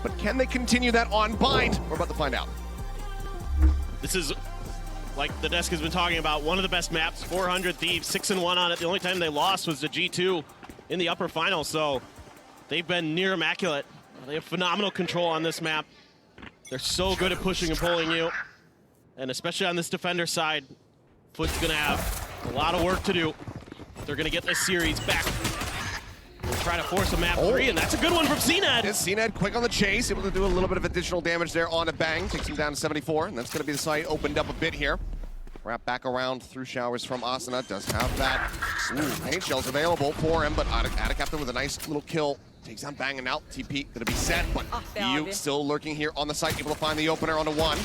but can they continue that on Bind? We're about to find out. This is, like the desk has been talking about, one of the best maps. 400 Thieves, 6-1 on it. The only time they lost was to G2 in the upper final, so they've been near immaculate. They have phenomenal control on this map. They're so good at pushing and pulling you, and especially on this defender side, FUT's gonna have a lot of work to do. They're gonna get this series back. Try to force a map 3, and that's a good one from CNED. CNED quick on the chase, able to do a little bit of additional damage there on a bang. Takes him down to 74, and that's going to be the site opened up a bit here. Wrap back around through showers from Asuna. Does have that. Ooh, paint shells available for him, but Captain with a nice little kill. Takes down Bang, and now TP going to be set, but EU still lurking here on the site, able to find the opener on a 1.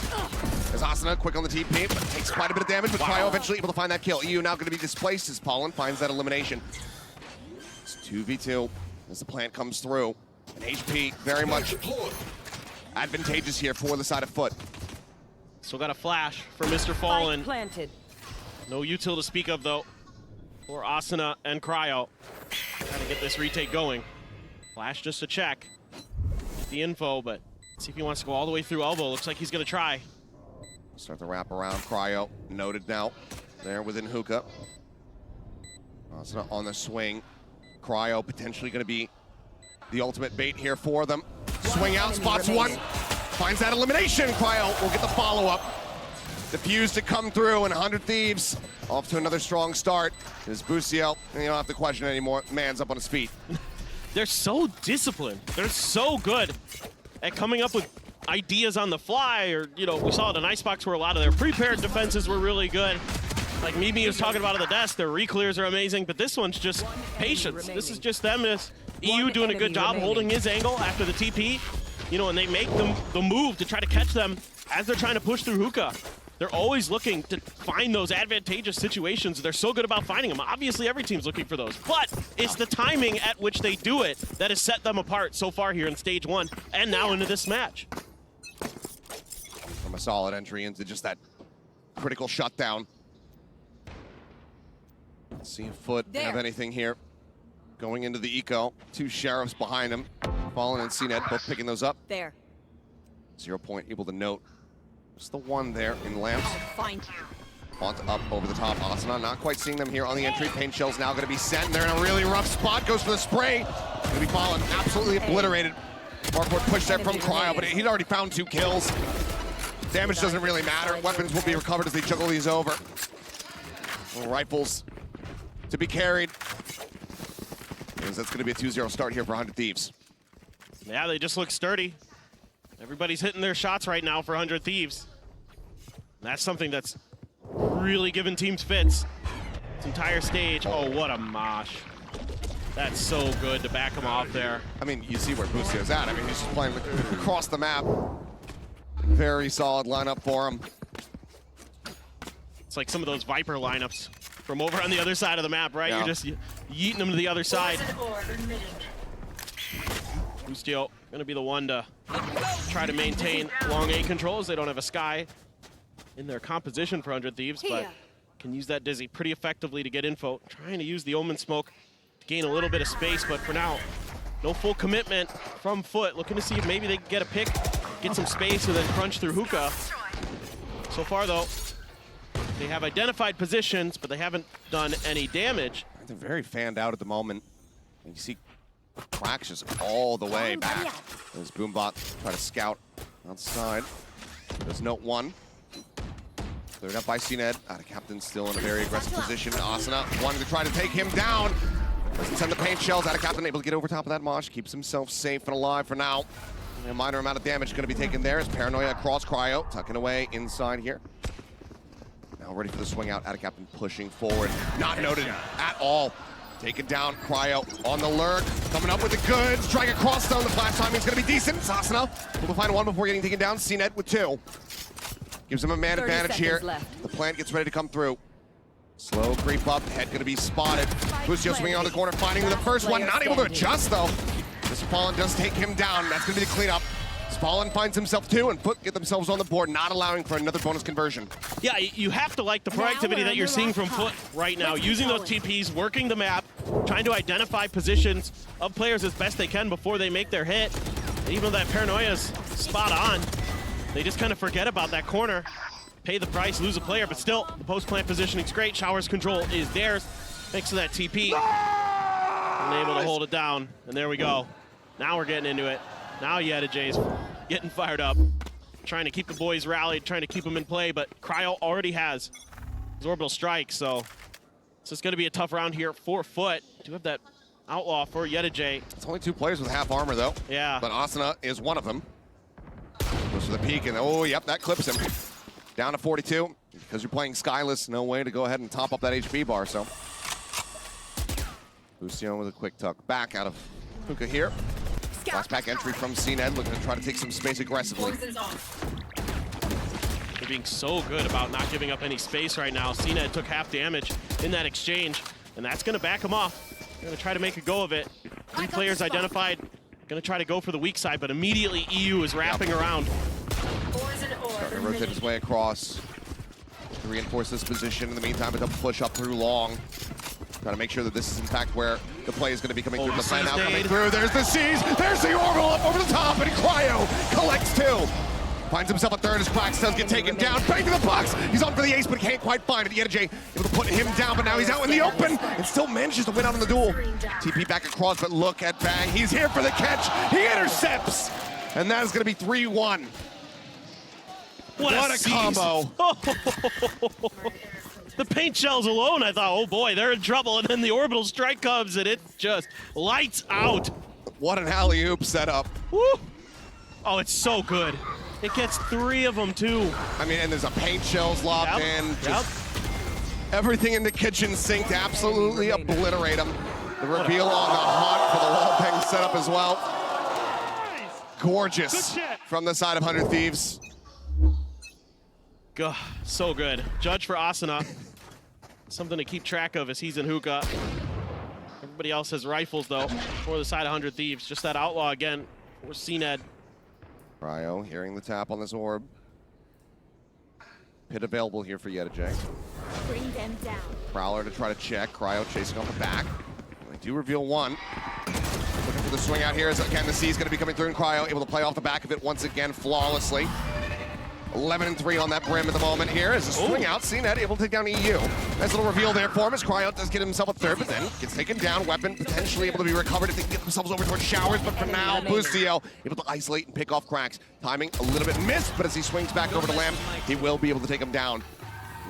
As Asuna quick on the TP, but takes quite a bit of damage, but Cryo eventually able to find that kill. EU now going to be displaced as Pollen finds that elimination. 2v2 as the plant comes through. And HP very much advantageous here for the side of FUT. Still got a flash for Mr. Fallen. Planted. No util to speak of though for Asuna and Cryo. Trying to get this retake going. Flash just to check the info, but see if he wants to go all the way through elbow. Looks like he's gonna try. Start the wrap around. Cryo noted now there within hookah. Asuna on the swing. Cryo potentially going to be the ultimate bait here for them. Swing out, spots 1, finds that elimination. Cryo will get the follow-up. Diffused to come through, and 100 Thieves off to another strong start. Is Bucio, and you don't have to question it anymore. Man's up on his feet. They're so disciplined. They're so good at coming up with ideas on the fly, or, you know, we saw it in Icebox where a lot of their prepared defenses were really good. Like Mimi was talking about at the desk, their re-clears are amazing, but this one's just patience. This is just them as EU doing a good job holding his angle after the TP, you know, and they make the move to try to catch them as they're trying to push through hookah. They're always looking to find those advantageous situations. They're so good about finding them. Obviously, every team's looking for those, but it's the timing at which they do it that has set them apart so far here in stage 1 and now into this match. From a solid entry into just that critical shutdown. Let's see if FUT have anything here. Going into the eco, 2 sheriffs behind him. Fallen and CNED both picking those up. There. 0 point able to note. Just the 1 there in lamps. Fine. Font up over the top. Asuna not quite seeing them here on the entry. Paint shell's now going to be set, and they're in a really rough spot. Goes for the spray. Going to be Fallen absolutely obliterated. Markboard push there from Cryo, but he'd already found 2 kills. Damage doesn't really matter. Weapons will be recovered as they juggle these over. Rifles to be carried. Because that's going to be a 2-0 start here for 100 Thieves. Yeah, they just look sturdy. Everybody's hitting their shots right now for 100 Thieves. That's something that's really given teams fits. This entire stage. Oh, what a mosh. That's so good to back him off there. I mean, you see where Bucio's at. I mean, he's just playing across the map. Very solid lineup for him. It's like some of those Viper lineups from over on the other side of the map, right? Yeah. You're just yeeting them to the other side. Bucio gonna be the one to try to maintain long A controls. They don't have a Sky in their composition for 100 Thieves, but can use that Dizzy pretty effectively to get info. Trying to use the Omen Smoke to gain a little bit of space, but for now, no full commitment from FUT. Looking to see if maybe they can get a pick, get some space, and then crunch through hookah. So far, though, they have identified positions, but they haven't done any damage. They're very fanned out at the moment. And you see Quacks just all the way back. As Boombot try to scout outside. There's note 1. Cleared up by CNED. Captain still in a very aggressive position. Asuna wanting to try to take him down. Doesn't send the paint shells. Captain able to get over top of that mosh. Keeps himself safe and alive for now. A minor amount of damage going to be taken there as Paranoia across Cryo. Tucking away inside here. Now ready for the swing out. Captain pushing forward. Not noted at all. Taken down. Cryo on the lurk. Coming up with the goods. Trying across zone. The flash timing is going to be decent. Asuna will find 1 before getting taken down. CNED with 2. Gives him a man advantage here. The plant gets ready to come through. Slow creep up. Head going to be spotted. Bucio swinging on the corner. Finding the first one. Not able to adjust though. Spallin does take him down. That's going to be the cleanup. Spallin finds himself 2, and FUT get themselves on the board, not allowing for another bonus conversion. Yeah, you have to like the proactivity that you're seeing from FUT right now, using those TPs, working the map, trying to identify positions of players as best they can before they make their hit. And even though that paranoia's spot on, they just kind of forget about that corner. Pay the price, lose a player, but still, the post-plant positioning's great. Showers control is theirs, thanks to that TP. And able to hold it down, and there we go. Now we're getting into it. Now Yedijay's getting fired up, trying to keep the boys rallied, trying to keep them in play, but Cryo already has his orbital strike, so this is going to be a tough round here for FUT. Do have that outlaw for Yedijay. It's only 2 players with half armor, though. Yeah. But Asuna is one of them. Goes for the peek, and oh, yep, that clips him. Down to 42. Because you're playing Skyless, no way to go ahead and top up that HP bar, so. Lucio with a quick tuck back out of Hookah here. Last back entry from CNED, looking to try to take some space aggressively. They're being so good about not giving up any space right now. CNED took half damage in that exchange, and that's going to back him off. They're going to try to make a go of it. 3 players identified. Going to try to go for the weak side, but immediately EU is wrapping around. Starting to rotate his way across to reinforce this position. In the meantime, a double push up through long. Trying to make sure that this is in fact where the play is going to be coming through. The plan now coming through. There's the C's. There's the orbital up over the top, and Cryo collects 2. Finds himself a third as Quacks does get taken down. Bang to the box. He's on for the ace, but can't quite find it. Yedijay able to put him down, but now he's out in the open and still manages to win out on the duel. TP back across, but look at Bang. He's here for the catch. He intercepts, and that is going to be 3-1. What a combo. The paint shells alone, I thought, oh boy, they're in trouble, and then the orbital strike comes, and it just lights out. What an alley-oop setup. Woo! Oh, it's so good. It gets 3 of them, too. I mean, and there's a paint shells locked in. Just everything in the kitchen sink to absolutely obliterate them. The reveal on the hunt for the wall ping setup as well. Gorgeous from the side of 100 Thieves. God, so good. Judge for Asuna. Something to keep track of as he's in Hookah. Everybody else has rifles, though, for the side of 100 Thieves. Just that outlaw again for CNED. Cryo hearing the tap on this orb. Pit available here for Yedijay. Bring them down. Prowler to try to check. Cryo chasing off the back. They do reveal 1. Looking for the swing out here as again the C is going to be coming through, and Cryo able to play off the back of it once again flawlessly. 11-3 on that brim at the moment here as a swing out. CNED able to take down EU. Nice little reveal there for him as Cryo does get himself a third, but then gets taken down. Weapon potentially able to be recovered if they can get themselves over towards Showers, but for now, Bustio able to isolate and pick off Cracks. Timing a little bit missed, but as he swings back over to Lamb, he will be able to take him down.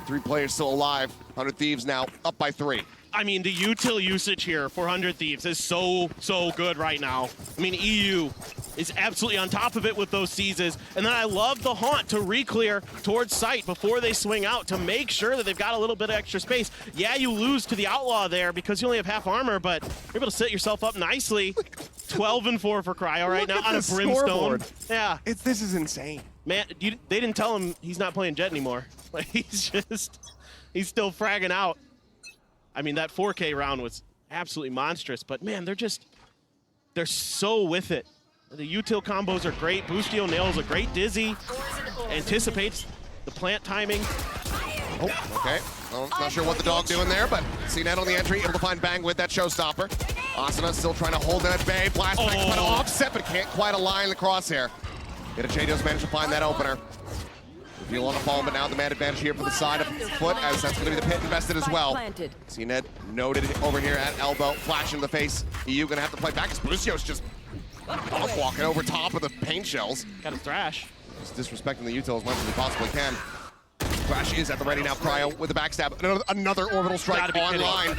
3 players still alive. 100 Thieves now up by 3. I mean, the util usage here for 100 Thieves is so good right now. I mean, EU is absolutely on top of it with those seizes. And then I love the haunt to re-clear towards site before they swing out to make sure that they've got a little bit of extra space. Yeah, you lose to the outlaw there because you only have half armor, but you're able to set yourself up nicely. 12-4 for Cryo right now on a brimstone. Yeah. This is insane. Man, they didn't tell him he's not playing Jet anymore. Like, he's still fragging out. I mean, that 4K round was absolutely monstrous, but man, they're so with it. The util combos are great. Bustio nails a great dizzy, anticipates the plant timing. Oh, okay. Well, not sure what the dog doing there, but CNED on the entry, able to find Bang with that showstopper. Asuna still trying to hold that at bay. Blast back, trying to offset, but can't quite align the crosshair. Yedijay does manage to find that opener. Reveal on the phone, but now the man advantage here for the side of FUT, as that's going to be the pit invested as well. CNED noted over here at elbow, flash in the face. EU going to have to play back as Bustio's just walking over top of the paint shells. Got a thrash. Just disrespecting the util as much as he possibly can. Thrash is at the ready now. Cryo with the backstab. Another orbital strike online.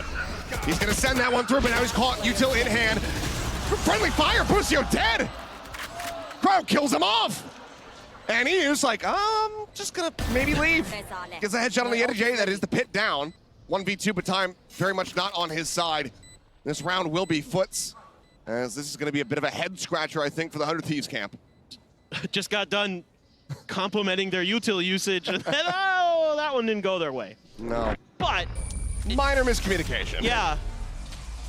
He's going to send that one through, but now he's caught. Util in hand. Friendly fire. Bustio dead. Cryo kills him off. And he is like, just gonna maybe leave. Gets a headshot on the Yedijay. That is the pit down. 1v2, but time very much not on his side. This round will be FUT's, as this is gonna be a bit of a head scratcher, I think, for the 100 Thieves camp. Just got done complimenting their util usage, and then, oh, that one didn't go their way. No. But minor miscommunication. Yeah.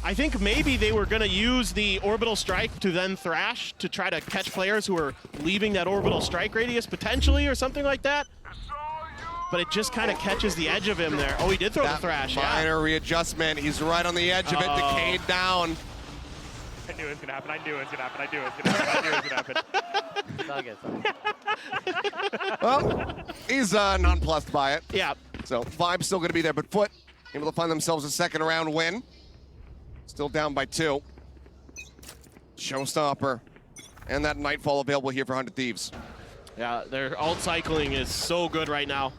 I think maybe they were going to use the orbital strike to then thrash to try to catch players who are leaving that orbital strike radius potentially or something like that. But it just kind of catches the edge of him there. Oh, he did throw the thrash. Minor readjustment. He's right on the edge of it. Decayed down. I knew it was gonna happen. I knew it was gonna happen. I knew it was gonna happen. I knew it was gonna happen. It's all good. It's all good. Well, he's nonplussed by it. Yeah. So vibe's still going to be there, but FUT able to find themselves a second round win. Still down by 2. Showstopper and that Nightfall available here for 100 Thieves. Yeah, their alt cycling is so good right now.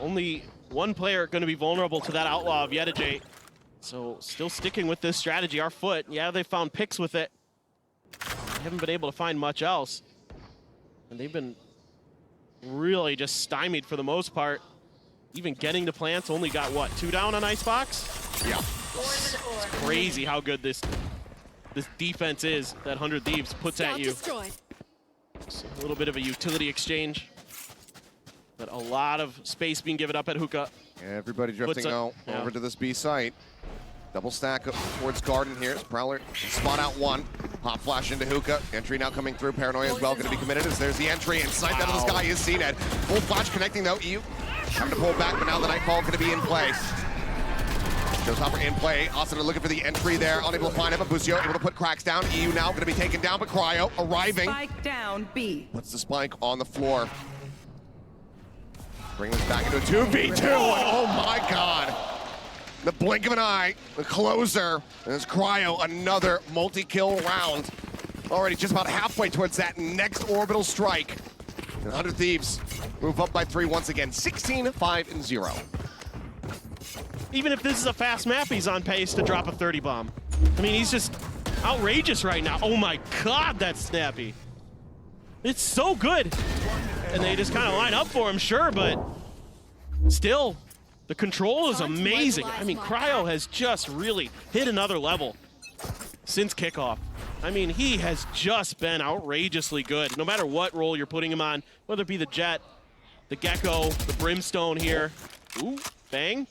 Only one player going to be vulnerable to that Outlaw of Yedijay. So still sticking with this strategy. Our FUT, yeah, they found picks with it. They haven't been able to find much else. And they've been really just stymied for the most part. Even getting to plants, only got, what, 2 down on Icebox? Yeah. It's crazy how good this defense is that 100 Thieves puts at you. It's a little bit of a utility exchange. But a lot of space being given up at Hookah. Everybody drifting out over to this B site. Double stack up towards Garden here. Prowler spot out 1. Hot flash into Hookah. Entry now coming through. Paranoia as well going to be committed as there's the entry. And sight out of the sky is CNED. Full flash connecting though. EU having to pull back, but now the Nightfall going to be in play. Showstopper in play. Asuna looking for the entry there. Unable to find him. Busio able to put cracks down. EU now going to be taken down, but Cryo arriving. Spike down B. Puts the spike on the floor. Bring this back into a 2v2. And oh my god. The blink of an eye, the closer, and it's Cryo, another multi-kill round. Already just about halfway towards that next orbital strike. And 100 Thieves move up by 3 once again, 16-5-0. Even if this is a fast map, he's on pace to drop a 30 bomb. I mean, he's just outrageous right now. Oh my god, that's snappy. It's so good. And they just kind of line up for him, sure, but still, the control is amazing. I mean, Cryo has just really hit another level since kickoff. I mean, he has just been outrageously good, no matter what role you're putting him on, whether it be the Jet, the Gecko, the Brimstone here. Ooh, bang.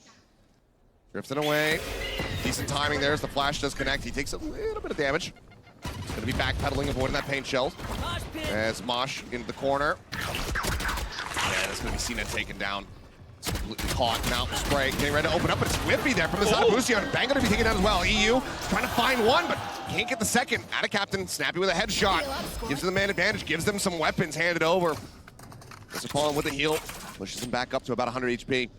Drifting away. Decent timing there as the flash does connect. He takes a little bit of damage. He's going to be backpedaling, avoiding that paint shell. As Mosh into the corner. Yeah, that's going to be CNED taken down. It's completely caught. Now spray getting ready to open up, but it's whippy there from the side of Busio. And Bang going to be taken down as well. EU trying to find one, but can't get the second. Out of Captain, Snappy with a headshot. Gives them the man advantage, gives them some weapons handed over. Gets a call with a heal. Pushes him back up to about 100 HP.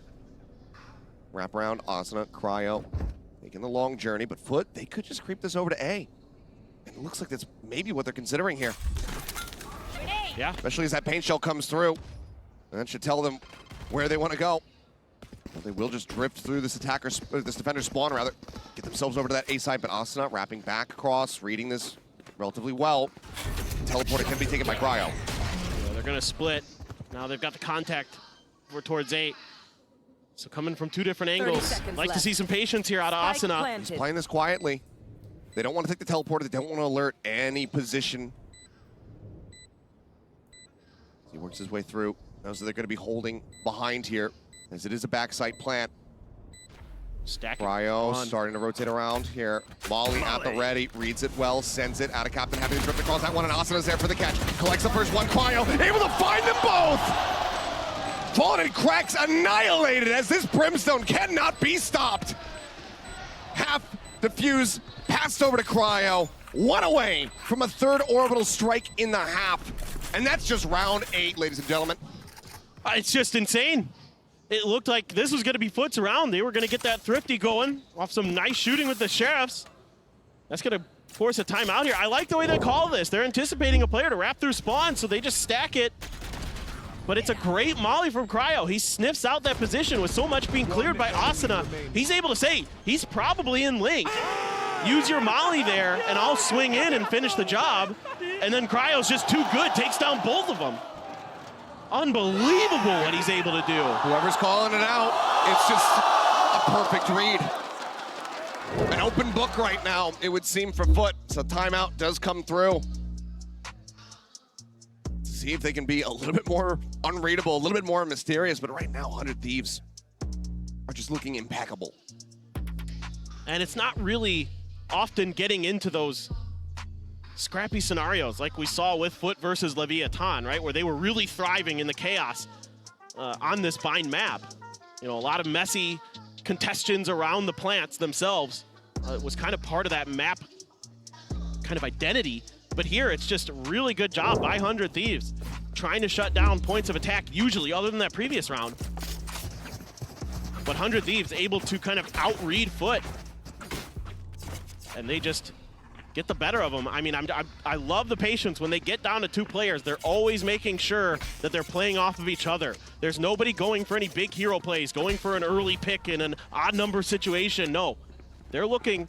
Wrap around, Asuna, Cryo. Making the long journey, but FUT, they could just creep this over to A. And it looks like that's maybe what they're considering here. Yeah. Especially as that paint shell comes through. And that should tell them where they want to go. Well, they will just drift through this defender's spawn, rather. Get themselves over to that A side, but Asuna wrapping back across, reading this relatively well. Teleporter can be taken by Cryo. Yeah, they're going to split. Now they've got the contact over towards 8. So coming from 2 different angles. Like to see some patience here out of Asuna. He's playing this quietly. They don't want to take the teleporter. They don't want to alert any position. He works his way through. Knows that they're going to be holding behind here, as it is a backside plant. Stacking. Cryo starting to rotate around here. Molly at the ready, reads it well, sends it out of Captain, having to drift across that one, and Asuna's there for the catch. Collects the first one, Cryo able to find them both! Fallen and Cracks annihilated as this Brimstone cannot be stopped. Half defuse passed over to Cryo. 1 away from a 3rd orbital strike in the half. And that's just round 8, ladies and gentlemen. It's just insane. It looked like this was going to be FUT's round. They were going to get that Thrifty going off some nice shooting with the Sheriffs. That's going to force a timeout here. I like the way they call this. They're anticipating a player to wrap through spawn, so they just stack it. But it's a great molly from Cryo. He sniffs out that position with so much being cleared by Asuna. He's able to say, he's probably in link. Use your molly there, and I'll swing in and finish the job. And then Cryo's just too good, takes down both of them. Unbelievable what he's able to do. Whoever's calling it out, it's just a perfect read. An open book right now, it would seem, for FUT. So timeout does come through. See if they can be a little bit more unreadable, a little bit more mysterious, but right now 100 Thieves are just looking impeccable. And it's not really often getting into those scrappy scenarios like we saw with FUT versus Leviathan, right? Where they were really thriving in the chaos on this bind map. You know, a lot of messy contestions around the plants themselves. It was kind of part of that map kind of identity. But here, it's just a really good job by 100 Thieves, trying to shut down points of attack usually, other than that previous round. But 100 Thieves able to kind of out-read FUT. And they just get the better of them. I mean, I love the patience. When they get down to 2 players, they're always making sure that they're playing off of each other. There's nobody going for any big hero plays, going for an early pick in an odd number situation. No, they're looking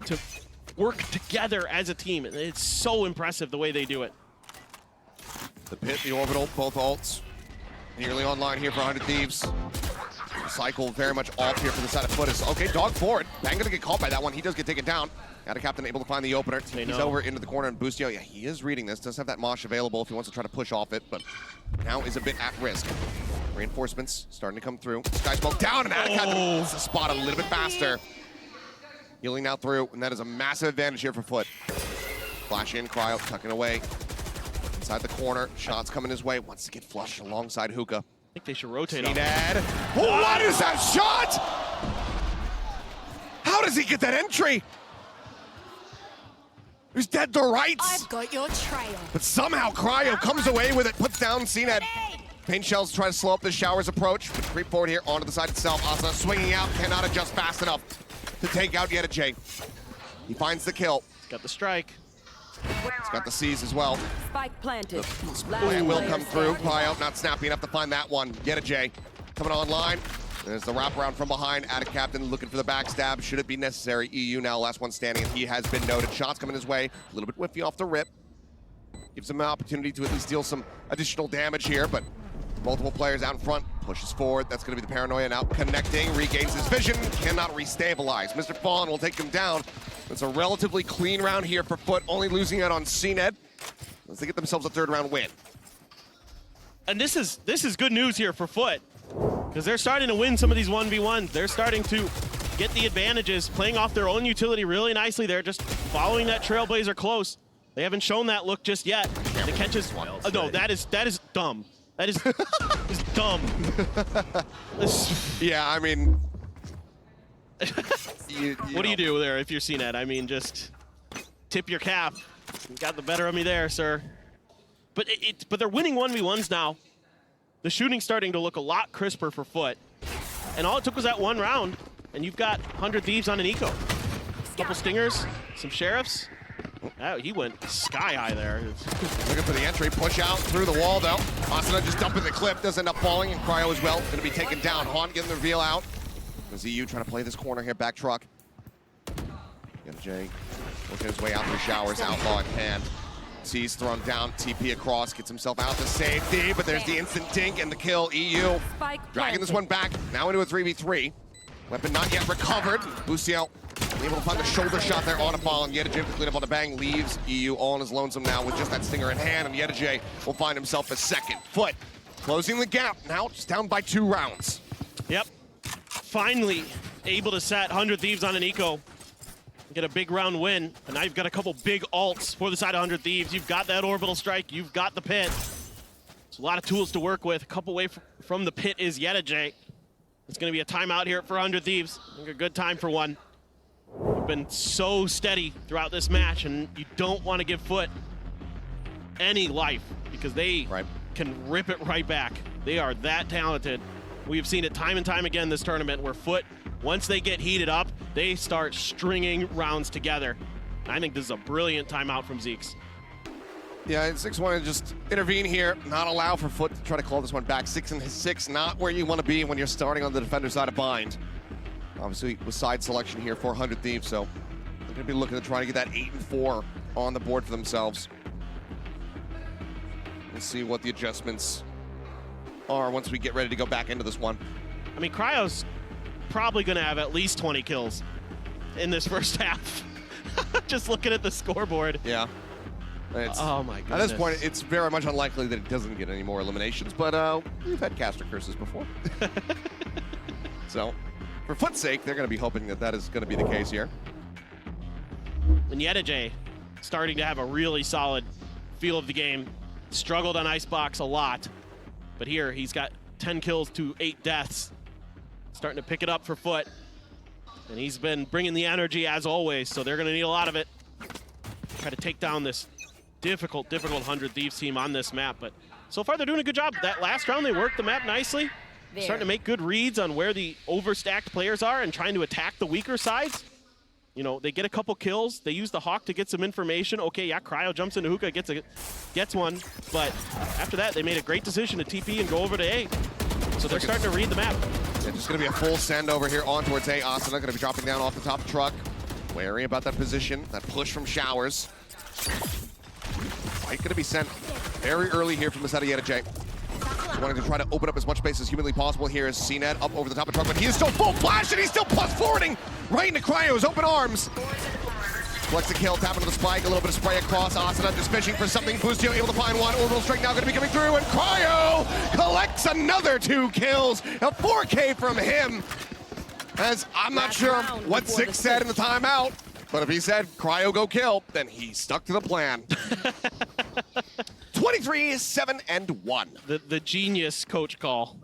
to work together as a team. It's so impressive the way they do it. The pit, the orbital, both ults. Nearly online here for 100 Thieves. Cycle very much off here for the side of FUT. Is okay, dog forward. Bang gonna get caught by that one. He does get taken down. Got a captain able to find the opener. He's over into the corner, and Boostio, yeah, he is reading this. Does have that mosh available if he wants to try to push off it, but now is a bit at risk. Reinforcements starting to come through. Sky smoke down, and Attica the spot a little bit faster. Healing now through, and that is a massive advantage here for FUT. Flash in, Cryo tucking away. Inside the corner, shots coming his way. Wants to get flushed alongside Hookah. I think they should rotate Teased. on. What is that shot? How does he get that entry? He's dead to rights. I've got your trail. But somehow Cryo comes away with it, puts down CNED. Paint shells try to slow up the shower's approach, but creep forward here onto the side itself. Asa swinging out, cannot adjust fast enough to take out Yedajay. He finds the kill. Got the strike. He's got the C's as well. Spike planted. Plan will come through. Cryo not snappy enough to find that one. Yedajay coming online. There's the wraparound from behind. Attic captain looking for the backstab. Should it be necessary? EU now last one standing, and he has been noted. Shots coming his way. A little bit whiffy off the rip. Gives him an opportunity to at least deal some additional damage here, but multiple players out in front. Pushes forward. That's going to be the paranoia now. Connecting. Regains his vision. Cannot restabilize. Mr. Fawn will take him down. It's a relatively clean round here for FUT, only losing out on CNED as they get themselves a 3rd round win. And this is good news here for FUT, because they're starting to win some of these 1v1s. They're starting to get the advantages, playing off their own utility really nicely. They're just following that Trailblazer close. They haven't shown that look just yet. The catch is no, that is dumb. That is dumb. Yeah, I mean, what do you do there if you're CNED? I mean, just tip your cap. You got the better of me there, sir. But but they're winning 1v1s now. The shooting's starting to look a lot crisper for FUT. And all it took was that 1 round, and you've got 100 Thieves on an eco. A couple stingers, some sheriffs. Oh, he went sky high there. Looking for the entry, push out through the wall though. Asuna just dumping the clip, does end up falling, and Cryo as well. Going to be taken down. Haunt getting the reveal out. There's EU trying to play this corner here, back truck. Yedajay working his way out through showers, outlaw in hand. C's thrown down, TP across, gets himself out to safety, but there's the instant dink and the kill. EU dragging this one back, now into a 3v3. Weapon not yet recovered. Lucio able to find the shoulder shot there on a ball, and Yedajay to clean up on the bang, leaves EU all on his lonesome now with just that stinger in hand, and Yedajay will find himself a 2nd. FUT closing the gap, now just down by 2 rounds. Yep. Finally able to set 100 Thieves on an eco. Get a big round win, and now you've got a couple big ults for the side of 100 Thieves. You've got that orbital strike, you've got the pit. There's a lot of tools to work with. A couple away from the pit is Yedajay. It's going to be a timeout here for 100 Thieves. I think a good time for one. We've been so steady throughout this match, and you don't want to give FUT any life, because they can rip it right back. They are that talented. We've seen it time and time again this tournament where FUT, once they get heated up, they start stringing rounds together. I think this is a brilliant timeout from Zeeks. Yeah, 6 want to just intervene here, not allow for FUT to try to call this one back. 6-6, not where you want to be when you're starting on the defender side of bind. Obviously, with side selection here for 100 Thieves, so they're going to be looking to try to get that 8-4 on the board for themselves. Let's see what the adjustments are once we get ready to go back into this one. I mean, Cryo's probably going to have at least 20 kills in this first half. Just looking at the scoreboard. Yeah. Oh my goodness. At this point, it's very much unlikely that he doesn't get any more eliminations, but we've had caster curses before. So, for FUT's sake, they're going to be hoping that that is going to be the case here. And Yedajay starting to have a really solid feel of the game. Struggled on Icebox a lot, but here he's got 10 kills to 8 deaths. Starting to pick it up for FUT. And he's been bringing the energy as always, so they're going to need a lot of it. Try to take down this difficult 100 Thieves team on this map. But so far, they're doing a good job. That last round, they worked the map nicely. Starting to make good reads on where the overstacked players are and trying to attack the weaker sides. You know, they get a couple kills. They use the Hawk to get some information. Okay, yeah, Cryo jumps into hookah, gets one. But after that, they made a great decision to TP and go over to A. So they're starting to read the map. Yeah, just going to be a full send over here on towards A. Asuna going to be dropping down off the top truck. Wary about that position, that push from Showers. Fight going to be sent very early here from the side of Yeta J. He's wanting to try to open up as much space as humanly possible here as CNET up over the top of the truck, but he is still full flash and he's still plus forwarding right into Cryo's open arms. Collects a kill, tapping to the spike, a little bit of spray across. Asuna just fishing for something. Boostio able to find one. Orbital strike now going to be coming through, and Cryo collects another 2 kills. A 4K from him. As I'm not sure what Six said in the timeout, but if he said Cryo go kill, then he stuck to the plan. 23-7-1. The genius coach call.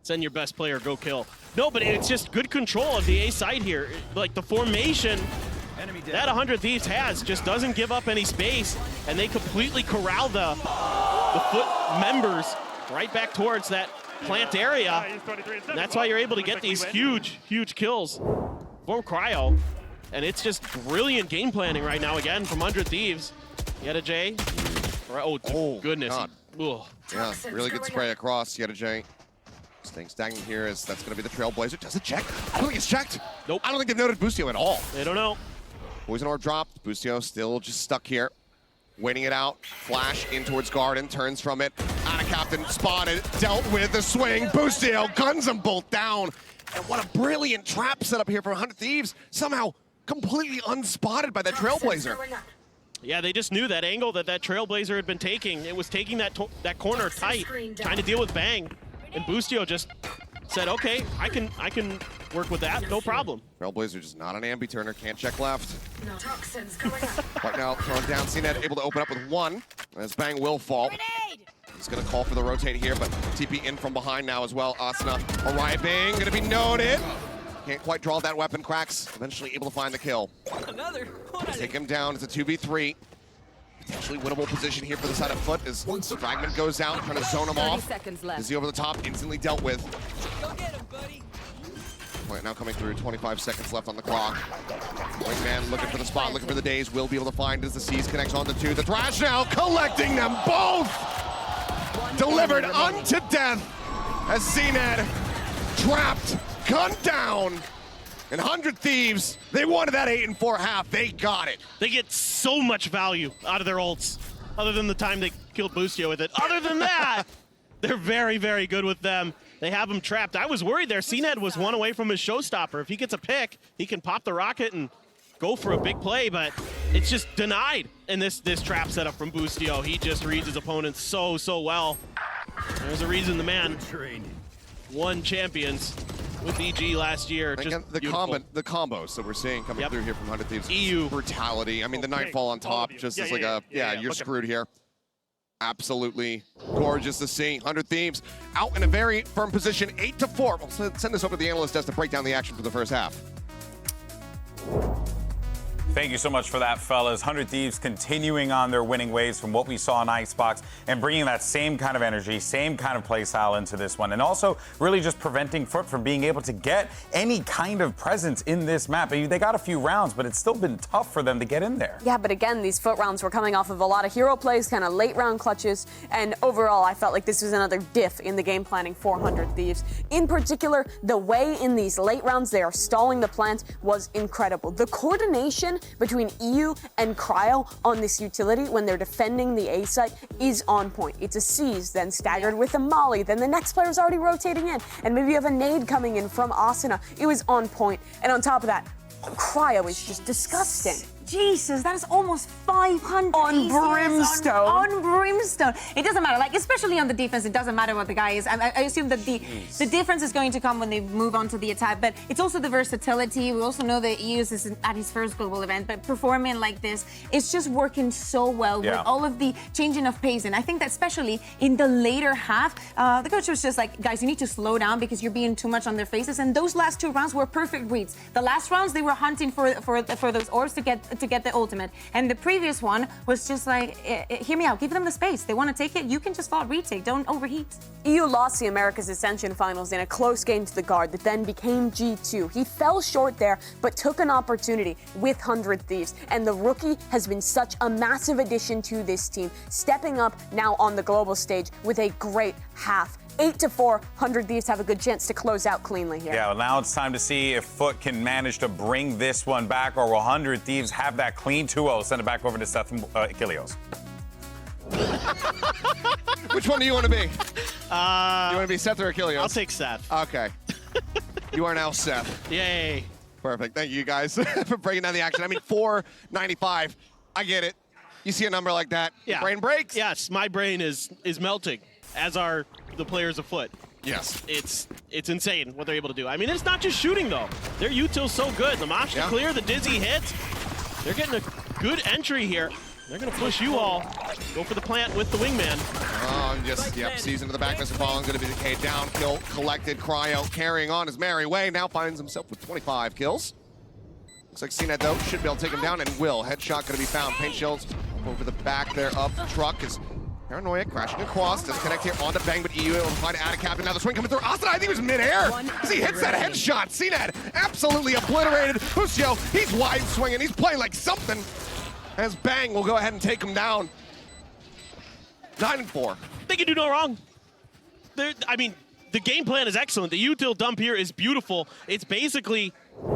Send your best player, go kill. No, but it's just good control of the A side here. Like the formation that 100 Thieves has just doesn't give up any space, and they completely corral the FUT members right back towards that plant area. And that's why you're able to get these huge kills for Cryo. And it's just brilliant game planning right now again from 100 Thieves. Yeta J. Oh goodness. Yeah, really good spray across Yeta J. Staying stagnant here as that's going to be the Trailblazer. Does it check? I don't think it's checked. Nope. I don't think they've noted Boostio at all. They don't know. Poison Orb dropped. Boostio still just stuck here. Waiting it out. Flash in towards Garden. Turns from it. Out of Captain. Spotted. Dealt with the swing. Boostio guns them both down. And what a brilliant trap setup here for 100 Thieves. Somehow completely unspotted by that Trailblazer. Yeah, they just knew that angle that Trailblazer had been taking. It was taking that corner tight, trying to deal with Bang. And Boostio just said, okay, I can work with that, no problem. Trailblazer just not an ambi turner, can't check left. Right now, thrown down, CNET able to open up with 1, as Bang will fall. He's gonna call for the rotate here, but TP in from behind now as well. Asuna arriving, gonna be noted. Can't quite draw that weapon, Cracks. Eventually able to find the kill. Take him down, it's a 2v3. Potentially winnable position here for the side of FUT as Fragment goes out, trying to zone him off. Is he over the top? Instantly dealt with. Go get him, buddy. Point now coming through, 25 seconds left on the clock. Wingman looking for the spot, looking for the days. Will be able to find as the Seas connects on the 2. The Thrash now collecting them both! Delivered unto death as CNET trapped, gunned down. And 100 Thieves, they wanted that 8-4 half. They got it. They get so much value out of their ults, other than the time they killed Boostio with it. Other than that, they're very, very good with them. They have him trapped. I was worried there. CNET was 1 away from his showstopper. If he gets a pick, he can pop the rocket and go for a big play, but it's just denied in this trap setup from Boostio. He just reads his opponents so well. There's a reason the man won champions with EG last year. Again, the combos that we're seeing coming through here from 100 Thieves. EU brutality. I mean, the Nightfall on top, just as like you're screwed here. Absolutely gorgeous to see. 100 Thieves out in a very firm position, 8-4. We'll send this over to the analyst desk to break down the action for the first half. Thank you so much for that, fellas. 100 Thieves continuing on their winning ways from what we saw in Icebox and bringing that same kind of energy, same kind of play style into this one. And also really just preventing FUT from being able to get any kind of presence in this map. They got a few rounds, but it's still been tough for them to get in there. Yeah, but again, these FUT rounds were coming off of a lot of hero plays, kind of late round clutches. And overall, I felt like this was another diff in the game planning for 100 Thieves. In particular, the way in these late rounds they are stalling the plant was incredible. The coordination between EU and Cryo on this utility when they're defending the A site is on point. It's a seize, then staggered with a molly, then the next player's already rotating in, and maybe you have a nade coming in from Asuna. It was on point. And on top of that, Cryo is just disgusting. Jesus, that is almost 500 On ECS Brimstone. On Brimstone. It doesn't matter. Like, especially on the defense, it doesn't matter what the guy is. I assume that the difference is going to come when they move on to the attack, but it's also the versatility. We also know that EUS is at his first global event, but performing like this, it's just working so well with all of the changing of pace. And I think that especially in the later half, the coach was just like, guys, you need to slow down because you're being too much on their faces. And those last 2 rounds were perfect reads. The last rounds, they were hunting for those orbs to get the ultimate. And the previous one was just like, hear me out, give them the space. They want to take it, you can just fall retake, don't overheat. EU lost the America's Ascension Finals in a close game to the guard that then became G2. He fell short there, but took an opportunity with 100 Thieves. And the rookie has been such a massive addition to this team, stepping up now on the global stage with a great half. 8-4, 100 Thieves have a good chance to close out cleanly here. Yeah, well, now it's time to see if FUT can manage to bring this one back, or will 100 Thieves have that clean 2-0? Send it back over to Seth Achilleos. Which one do you want to be? You want to be Seth or Achilleos? I'll take Seth. Okay. You are now Seth. Yay. Perfect. Thank you guys for breaking down the action. I mean, 495. I get it. You see a number like that, your brain breaks. Yes, my brain is melting, as are the players of FUT. Yes. It's insane what they're able to do. I mean, it's not just shooting, though. Their util's so good. The Mosh to clear, the Dizzy hits. They're getting a good entry here. They're going to push you all. Go for the plant with the wingman. Season to the back. Mr. Fallen going to be the K down. Kill collected. Cryo carrying on his merry way. Now finds himself with 25 kills. Looks like CNET, though, should be able to take him down, and will. Headshot going to be found. Paint shells over the back there of the truck is Paranoia crashing across. Does connect here onto Bang, but EU able to find out a captain. Now the swing coming through. Austin, I think he was midair. As he hits that headshot. CNET absolutely obliterated. Lucio, he's wide swinging. He's playing like something. As Bang will go ahead and take him down. 9-4. They can do no wrong. I mean, the game plan is excellent. The util dump here is beautiful. It's basically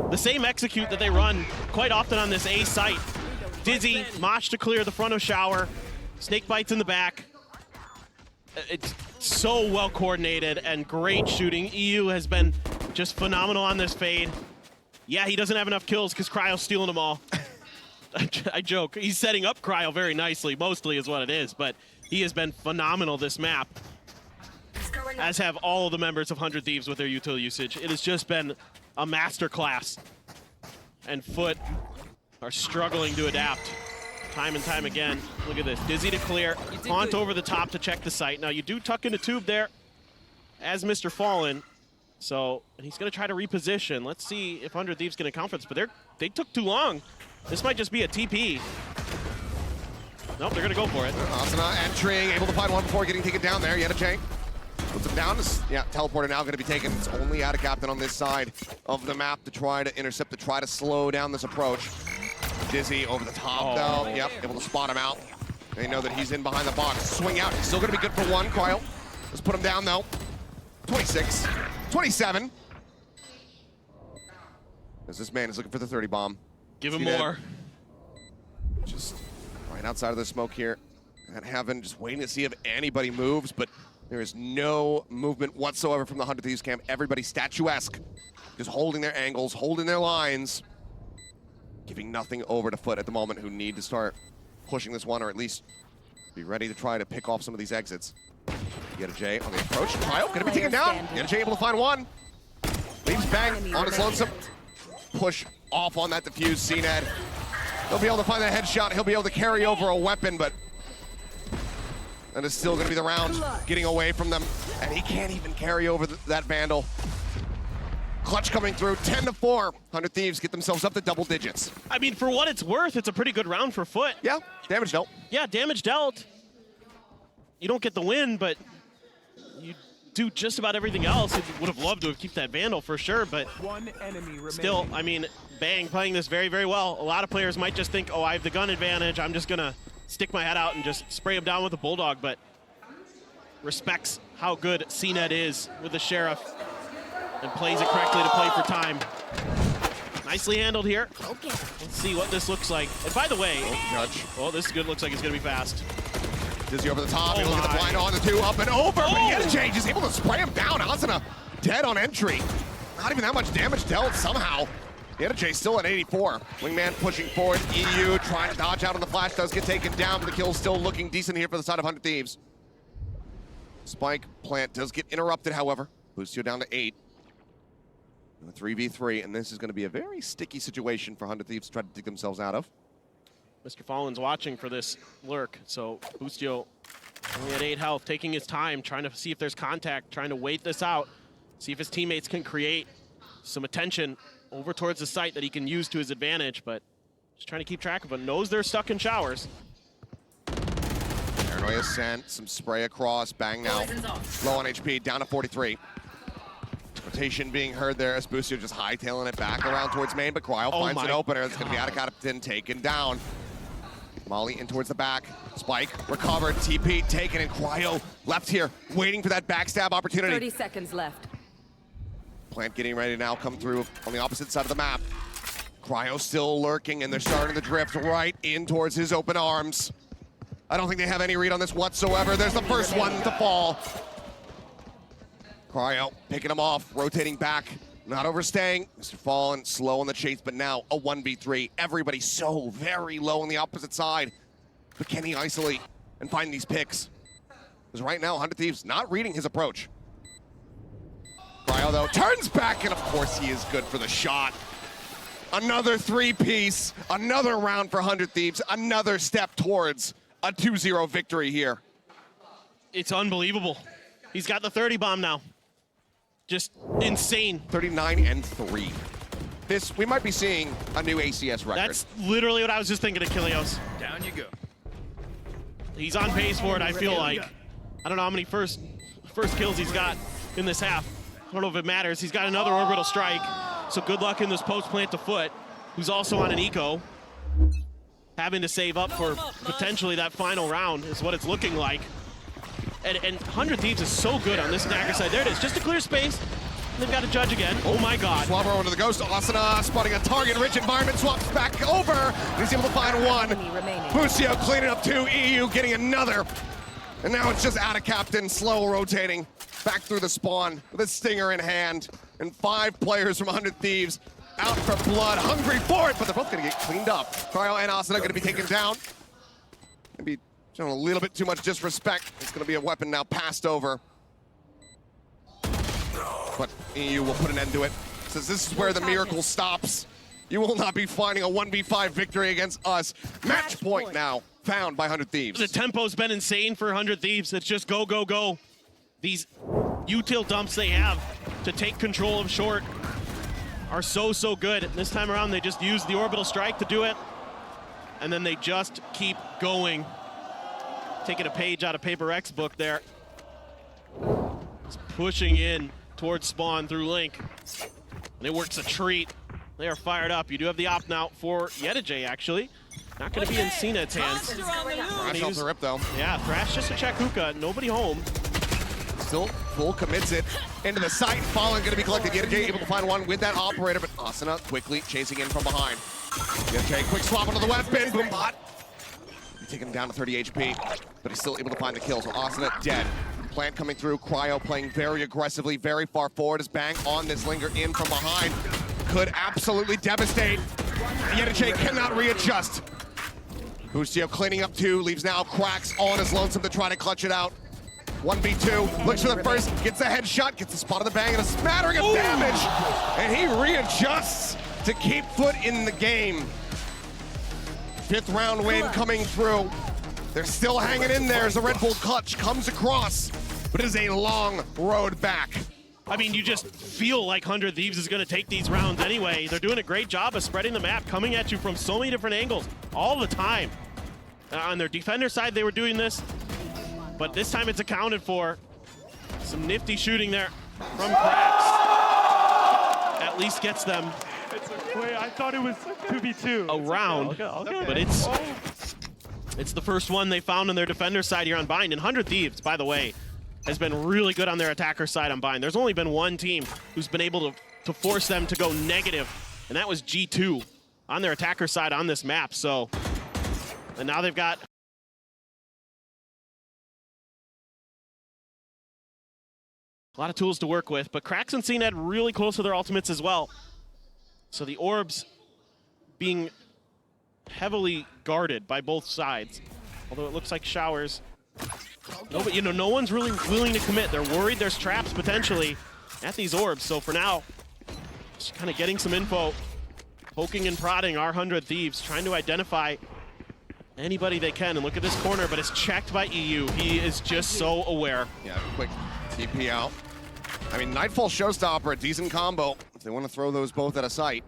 the same execute that they run quite often on this A site. Dizzy, Mosh to clear the front of shower, snake bites in the back. It's so well coordinated and great shooting. EU has been just phenomenal on this fade. Yeah, he doesn't have enough kills because Cryo's stealing them all. I joke. He's setting up Cryo very nicely, mostly is what it is, but he has been phenomenal this map, as have all of the members of 100 Thieves with their util usage. It has just been a masterclass, and FUT are struggling to adapt time and time again. Look at this. Dizzy to clear. Haunt over the top to check the site. Now, you do tuck in a tube there as Mr. Fallen, so he's going to try to reposition. Let's see if 100 Thieves can account for this, but they took too long. This might just be a TP. Nope, they're going to go for it. Asuna entering, able to find one before getting taken down there. Yeta Jay puts him down. Teleporter now going to be taken. It's only out of captain on this side of the map to try to intercept, to try to slow down this approach. Dizzy over the top, though. Yep, able to spot him out. They know that he's in behind the box. Swing out. He's still going to be good for one. Cryo. Let's put him down, though. 26. 27. As this man is looking for the 30 bomb. Give him more. Just right outside of the smoke here at Heaven, just waiting to see if anybody moves, but there is no movement whatsoever from the 100 Thieves camp. Everybody statuesque, just holding their angles, holding their lines, giving nothing over to FUT at the moment, who need to start pushing this one, or at least be ready to try to pick off some of these exits. Yeta Jay on the approach. Cryo gonna be taken down. Yeta Jay able to find one. Leaves Bang on his lonesome. Push off on that defuse. CNET. He'll be able to find that headshot. He'll be able to carry over a weapon, but that is still going to be the round getting away from them. And he can't even carry over that Vandal. Clutch coming through, 10-4. 100 Thieves get themselves up to double digits. I mean, for what it's worth, it's a pretty good round for FUT. Yeah, damage dealt. Yeah, damage dealt. You don't get the win, but you do just about everything else. Would have loved to have kept that Vandal for sure, but one enemy still, I mean, Bang playing this very, very well. A lot of players might just think, oh, I have the gun advantage. I'm just going to stick my head out and just spray him down with a Bulldog, but respects how good CNET is with the Sheriff and plays it correctly to play for time. Nicely handled here. Okay. Let's see what this looks like. And by the way, Judge. oh, this is good. Looks like it's going to be fast. Dizzy over the top. He'll Oh get the my. blind on the two, up and over. But Yeta Jay just able to spray him down. Asuna dead on entry. Not even that much damage dealt somehow. Jay still at 84. Wingman pushing forward. EU trying to dodge out on the flash. Does get taken down, but the kill still looking decent here for the side of 100 Thieves. Spike plant does get interrupted, however. Boostio down to 8. 3v3, and this is going to be a very sticky situation for 100 Thieves to try to dig themselves out of. Mr. Fallen's watching for this lurk, so Boostio only at 8 health, taking his time, trying to see if there's contact, trying to wait this out, see if his teammates can create some attention over towards the site that he can use to his advantage, but just trying to keep track of it. Knows they're stuck in showers. Paranoia sent, some spray across, bang now. Low on HP, down to 43. Rotation being heard there as Boostio just hightailing it back around towards main, but Cryo finds an opener. It's going to be out of Captain, taken down. Molly in towards the back. Spike recovered, TP taken, and Cryo left here, waiting for that backstab opportunity. 30 seconds left. Plant getting ready to now come through on the opposite side of the map. Cryo still lurking, and they're starting to drift right in towards his open arms. I don't think they have any read on this whatsoever. There's the first one to fall. Cryo picking him off, rotating back, not overstaying. Mr. Fallen slow on the chase, but now a 1v3. Everybody so very low on the opposite side. But can he isolate and find these picks? Because right now, 100 Thieves not reading his approach. Cryo, though, turns back, and of course he is good for the shot. Another 3-piece, another round for 100 Thieves, another step towards a 2-0 victory here. It's unbelievable. He's got the 30 bomb now. Just insane. 39-3. This, we might be seeing a new ACS record. That's literally what I was just thinking of Kilios. Down you go. He's on pace for it, I feel like. I don't know how many first kills he's got in this half. I don't know if it matters. He's got another orbital strike. So good luck in this post plant to Foot, who's also on an eco. Having to save up for potentially that final round is what it's looking like. And 100 Thieves is so good on this attacker side. There it is, just a clear space. They've got to judge again. Oh my God. Swabber into the ghost. Asuna spotting a target. Rich environment swaps back over. And he's able to find one. Boostio cleaning up 2. EU getting another. And now it's just out of Captain, slow rotating back through the spawn with a stinger in hand. And 5 players from 100 Thieves out for blood, hungry for it, but they're both going to get cleaned up. Cryo and Asuna going to be taken down. Maybe showing a little bit too much disrespect. It's going to be a weapon now passed over. But EU will put an end to it. Says this is where the miracle stops. You will not be finding a 1v5 victory against us. Match point now found by 100 Thieves. The tempo's been insane for 100 Thieves. It's just go, go, go. These util dumps they have to take control of short are so good. This time around, they just used the orbital strike to do it. And then they just keep going. Taking a page out of Paper X book there. It's pushing in towards spawn through Link. And it works a treat. They are fired up. You do have the opt now for Yedijay, actually. Not going to be in Cna's hands. Thrash off the rip, though. Yeah, Thrash just to check Hookah. Nobody home. Still full commits it into the site. Fallen going to be collected. Yedijay able to find one with that operator, but Asuna quickly chasing in from behind. Yedijay, quick swap onto the weapon. Boombot. Taking him down to 30 HP, but he's still able to find the kill. So Asuna dead. Plant coming through. Cryo playing very aggressively, very far forward. As Bang on this linger in from behind could absolutely devastate. Yedijay cannot readjust. Boostio cleaning up 2, leaves now Cracks all on his lonesome to try to clutch it out. 1v2, looks for the first, gets a headshot, gets the spot of the Bang and a smattering of damage. And he readjusts to keep Foot in the game. 5th round win coming through. They're still hanging in there as the Red Bull clutch comes across, but it is a long road back. I mean, you just feel like 100 Thieves is going to take these rounds anyway. They're doing a great job of spreading the map, coming at you from so many different angles all the time. On their defender side, they were doing this, but this time it's accounted for. Some nifty shooting there from Cracks. At least gets them. Wait, I thought it was 2v2. A round, okay. but it's the first one they found on their defender side here on Bind. And 100 Thieves, by the way, has been really good on their attacker side on Bind. There's only been one team who's been able to force them to go negative, and that was G2 on their attacker side on this map. So, and now they've got a lot of tools to work with, but Cracks and Cena had really close to their ultimates as well. So the orbs being heavily guarded by both sides. Although it looks like showers. No, but no one's really willing to commit. They're worried there's traps potentially at these orbs. So for now, just kind of getting some info, poking and prodding our 100 Thieves, trying to identify anybody they can. And look at this corner, but it's checked by EU. He is just so aware. Yeah, quick TP out. I mean, Nightfall Showstopper, a decent combo. If they want to throw those both at a sight.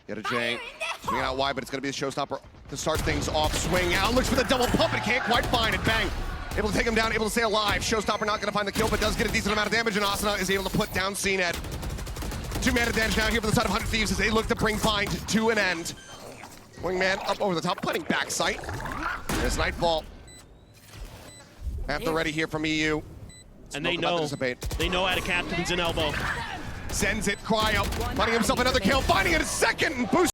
Get a J. Swing out wide, but it's going to be the Showstopper to start things off. Swing out, looks for the double pump, but can't quite find it. Bang. Able to take him down, able to stay alive. Showstopper not going to find the kill, but does get a decent amount of damage, and Asuna is able to put down CNED. 2 man advantage now here for the side of 100 Thieves as they look to bring Bind to an end. Wingman up over the top, putting back sight. There's Nightfall. At the ready here from EU. And they know at a captain's an elbow. Sends it, Cryo, finding himself another kill, finding it a second, and boost.